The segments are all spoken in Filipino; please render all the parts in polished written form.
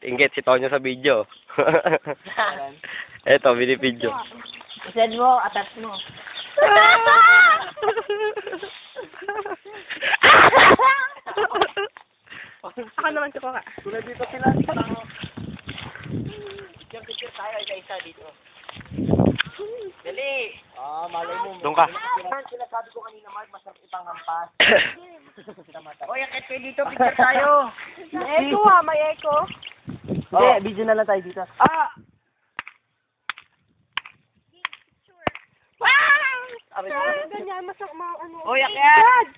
Inggit si Tonyo sa video. Eto, binibidyo. Send mo, attach mo. Ako naman si Coca. Tulad dito sila. Picture tayo, isa dito. Dali! Malay mo. Doon ka. Sinasabi ko kanina, Mark, masarap itang hampas. Oy, akit kayo dito, picture tayo. May echo ha, may echo. Hindi, video na lang tayo dito. Ganyan, ano. Oy, akit!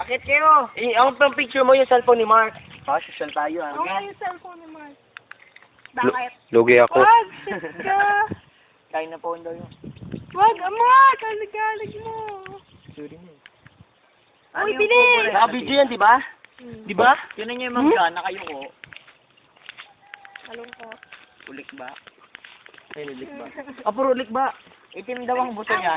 Akit kayo! Ang pang picture mo yung cellphone ni Mark. Social tayo, Ang yung cellphone ni Mark. Bakit? Lugi ako. Wag! Shit ka! Kain na po daw yun. Wag, Mark! Kalig-kalig mo. Sorry na Uy, bilis! Naka-video yan, di ba? Di ba? Tinan niyo yung mga nakayuko. Talong ko. Ulik ba? Ay, ulik ba? Puro ulik ba? Itim daw ang buto niya.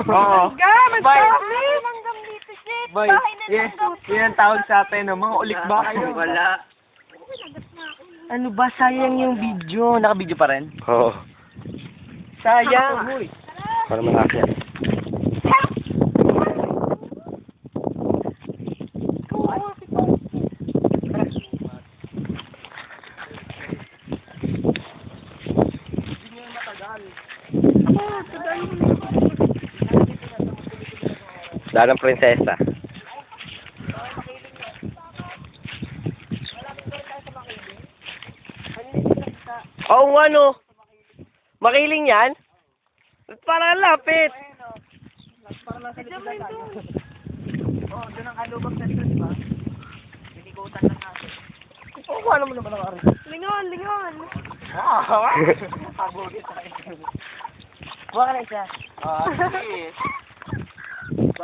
Oo. Magkakit! Langgam dito, shit! Boy, Bahay na langgam. yan ang tawag sa atin, no? Mga ulik ba kayo? Wala. Ano ba? Sayang yung video. Naka-video pa rin? Oo. Sayang. Para malaki yan. Daan ng prinsesa. Oo nga no. Makiling yan? Parang lapit. Doon ang kalubag sa stress ba? Pinikutan lang natin. Ano mo naman ang Lingon, lingon. Pagugit tayo. Buka ka na isa. Sige.